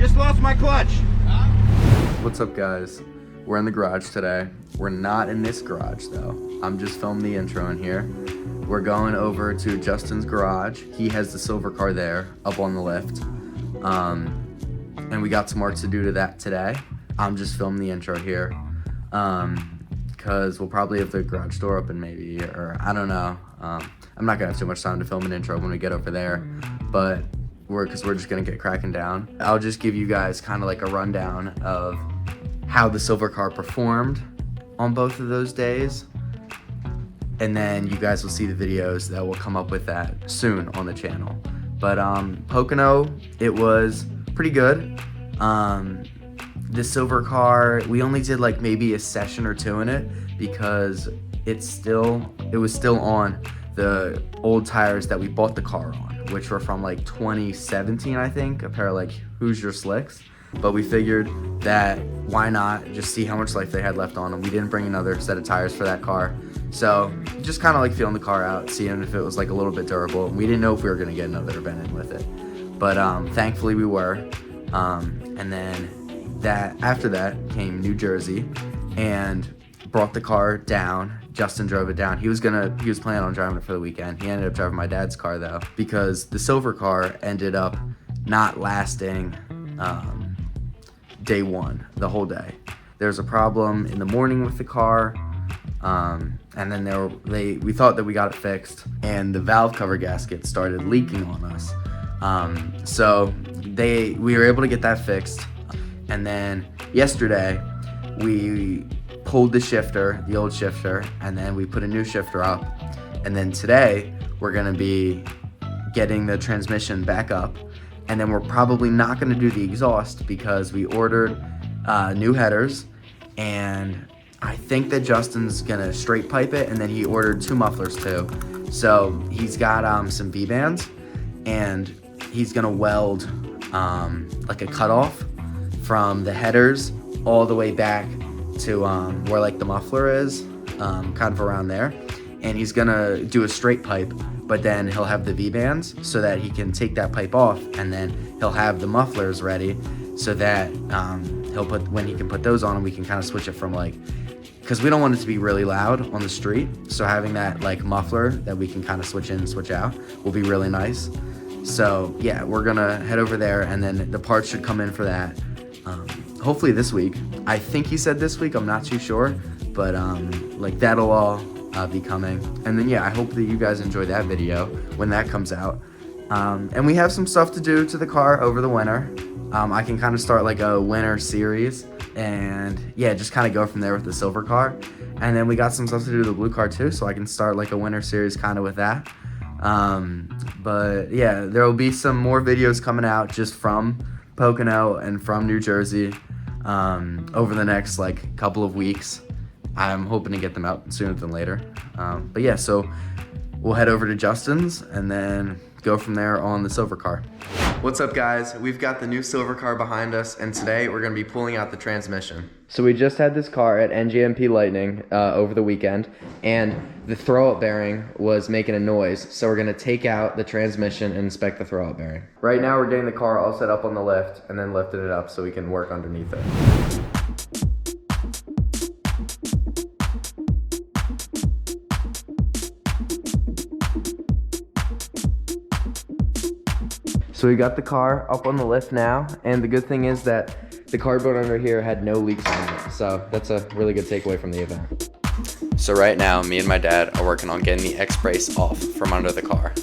Just lost my clutch. What's up, guys? We're in the garage today. We're not in this garage though. I'm just filming the intro in here. We're going over to Justin's garage. He has the silver car there, up on the lift. And we got some work to do to that today. I'm just filming the intro here. Because we'll probably have the garage door open maybe, or I don't know. I'm not gonna have too much time to film an intro when we get over there, but we're just gonna get cracking down. I'll just give you guys kind of like a rundown of how the silver car performed on both of those days, and then you guys will see the videos that will come up with that soon on the channel. But Pocono, it was pretty good. The silver car, we only did like maybe a session or two in it because it was still on the old tires that we bought the car on, which were from like 2017, I think, a pair of like Hoosier slicks. But we figured that why not just see how much life they had left on them. We didn't bring another set of tires for that car. So just kind of like feeling the car out, seeing if it was like a little bit durable. We didn't know if we were gonna get another event in with it. But thankfully we were. And then after that came New Jersey and brought the car down. Justin drove it down. He was planning on driving it for the weekend. He ended up driving my dad's car though, because the silver car ended up not lasting day one, the whole day. There's a problem in the morning with the car, and then we thought that we got it fixed, and the valve cover gasket started leaking on us. So we were able to get that fixed, and then yesterday we pulled the shifter, the old shifter, and then we put a new shifter up, and then today we're gonna be getting the transmission back up. And then we're probably not gonna do the exhaust because we ordered new headers, and I think that Justin's gonna straight pipe it, and then he ordered 2 mufflers too. So he's got some V-bands, and he's gonna weld like a cutoff from the headers all the way back to where like the muffler is, kind of around there. And he's gonna do a straight pipe, but then he'll have the V-bands so that he can take that pipe off, and then he'll have the mufflers ready so that when he can put those on, we can kind of switch it from like, because we don't want it to be really loud on the street, so having that like muffler that we can kind of switch in and switch out will be really nice. So yeah, we're gonna head over there, and then the parts should come in for that hopefully this week. I think he said this week, I'm not too sure, but like that'll all be coming. And then yeah, I hope that you guys enjoy that video when that comes out. And we have some stuff to do to the car over the winter. I can kind of start like a winter series, and yeah, just kind of go from there with the silver car. And then we got some stuff to do to the blue car too, so I can start like a winter series kind of with that. But yeah, there will be some more videos coming out just from Pocono and from New Jersey over the next like couple of weeks. I'm hoping to get them out sooner than later. But yeah, so we'll head over to Justin's and then go from there on the silver car. What's up, guys? We've got the new silver car behind us, and today we're gonna be pulling out the transmission. So we just had this car at NGMP Lightning over the weekend, and the throw-up bearing was making a noise, so we're gonna take out the transmission and inspect the throw-up bearing. Right now we're getting the car all set up on the lift and then lifting it up so we can work underneath it. So we got the car up on the lift now, and the good thing is that the cardboard under here had no leaks on it, so that's a really good takeaway from the event. So right now, me and my dad are working on getting the X-brace off from under the car.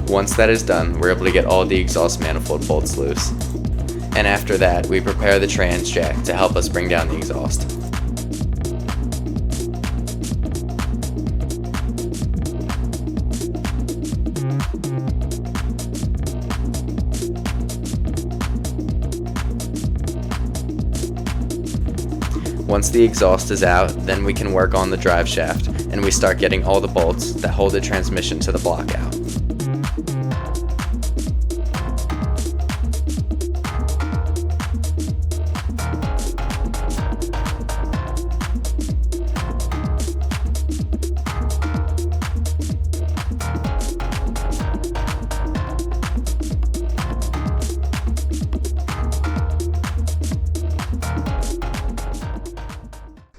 Once that is done, we're able to get all the exhaust manifold bolts loose. And after that, we prepare the trans jack to help us bring down the exhaust. Once the exhaust is out, then we can work on the drive shaft, and we start getting all the bolts that hold the transmission to the block out.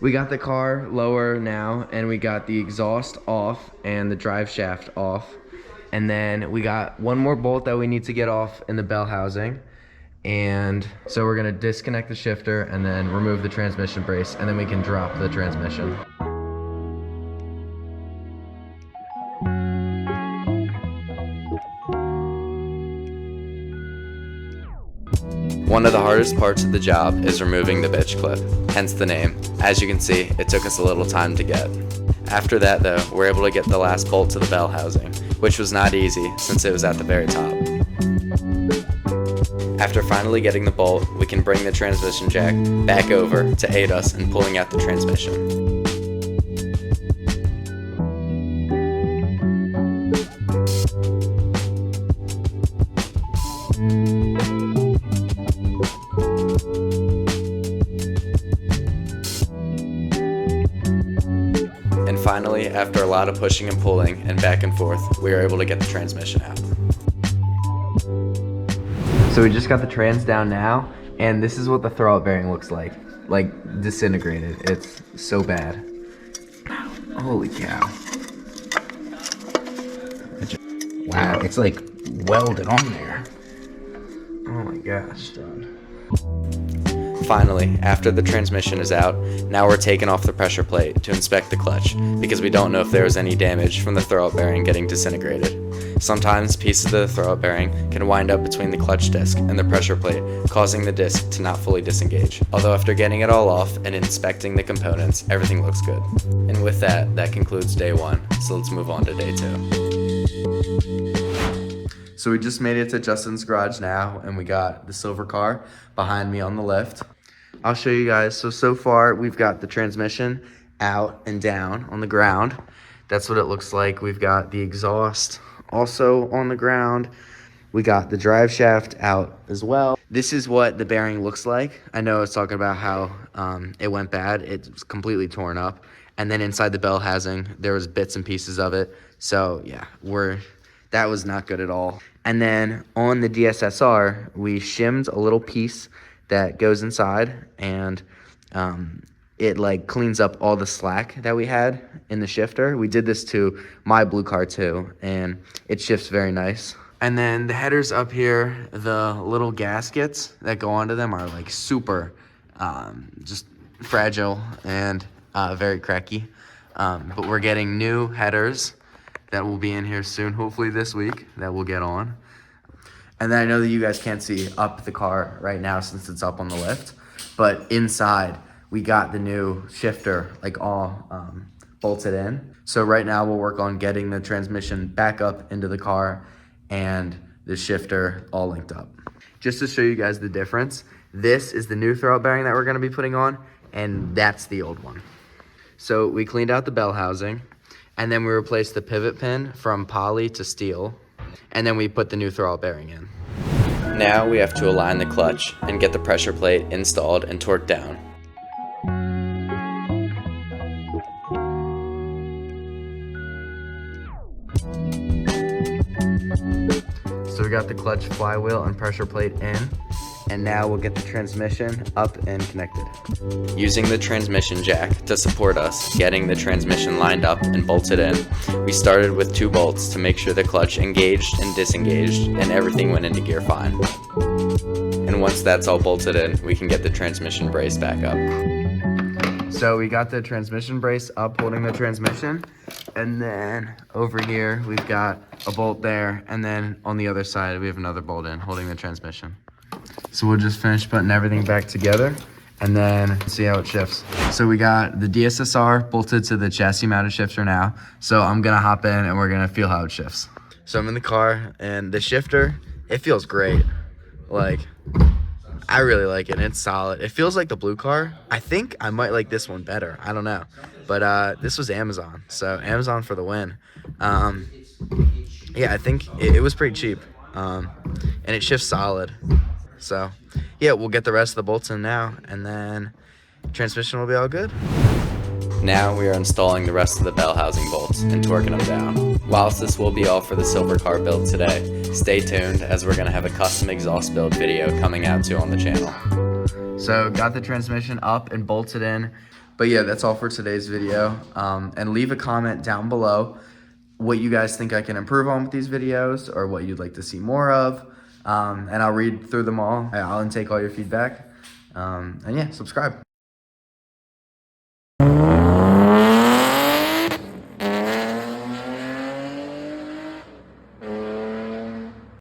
We got the car lower now, and we got the exhaust off and the drive shaft off. And then we got one more bolt that we need to get off in the bell housing. And so we're gonna disconnect the shifter and then remove the transmission brace, and then we can drop the transmission. One of the hardest parts of the job is removing the bitch clip, hence the name. As you can see, it took us a little time to get. After that though, we're able to get the last bolt to the bell housing, which was not easy since it was at the very top. After finally getting the bolt, we can bring the transmission jack back over to aid us in pulling out the transmission. And finally, after a lot of pushing and pulling and back and forth, we were able to get the transmission out. So we just got the trans down now, and this is what the throwout bearing looks like disintegrated. It's so bad. Holy cow. Wow, it's like welded on there. Oh my gosh. Finally, after the transmission is out, now we're taking off the pressure plate to inspect the clutch because we don't know if there was any damage from the throwout bearing getting disintegrated. Sometimes pieces of the throwout bearing can wind up between the clutch disc and the pressure plate, causing the disc to not fully disengage. Although after getting it all off and inspecting the components, everything looks good. And with that, that concludes day 1, so let's move on to day 2. So we just made it to Justin's garage now, and we got the silver car behind me on the lift. I'll show you guys. So far we've got the transmission out and down on the ground. That's what it looks like. We've got the exhaust also on the ground. We got the drive shaft out as well. This is what the bearing looks like. I know I was talking about how it went bad. It's completely torn up. And then inside the bell housing, there was bits and pieces of it. So yeah, that was not good at all. And then on the DSSR, we shimmed a little piece that goes inside, and it like cleans up all the slack that we had in the shifter. We did this to my blue car too, and it shifts very nice. And then the headers up here, the little gaskets that go onto them are like super just fragile and very cracky. But we're getting new headers that will be in here soon, hopefully this week, that we'll get on. And then I know that you guys can't see up the car right now since it's up on the lift, but inside we got the new shifter like all bolted in. So right now we'll work on getting the transmission back up into the car and the shifter all linked up. Just to show you guys the difference, this is the new throwout bearing that we're gonna be putting on, and that's the old one. So we cleaned out the bell housing, and then we replaced the pivot pin from poly to steel, and then we put the new throwout bearing in. Now we have to align the clutch and get the pressure plate installed and torqued down. So we got the clutch, flywheel, and pressure plate in, and now we'll get the transmission up and connected. Using the transmission jack to support us getting the transmission lined up and bolted in, we started with 2 bolts to make sure the clutch engaged and disengaged and everything went into gear fine. And once that's all bolted in, we can get the transmission brace back up. So we got the transmission brace up holding the transmission, and then over here we've got a bolt there, and then on the other side we have another bolt in holding the transmission. So we'll just finish putting everything back together and then see how it shifts. So we got the DSSR bolted to the chassis mounted shifter now. So I'm gonna hop in and we're gonna feel how it shifts. So I'm in the car, and the shifter, it feels great. Like, I really like it, and it's solid. It feels like the blue car. I think I might like this one better. I don't know. But this was Amazon, so Amazon for the win. Yeah, I think it was pretty cheap. And it shifts solid. So yeah, we'll get the rest of the bolts in now, and then transmission will be all good. Now we are installing the rest of the bell housing bolts and torquing them down. Whilst this will be all for the silver car build today, stay tuned as we're going to have a custom exhaust build video coming out too on the channel. So got the transmission up and bolted in, But yeah, that's all for today's video. And leave a comment down below what you guys think I can improve on with these videos or what you'd like to see more of. And I'll read through them all. I'll take all your feedback. And yeah, subscribe.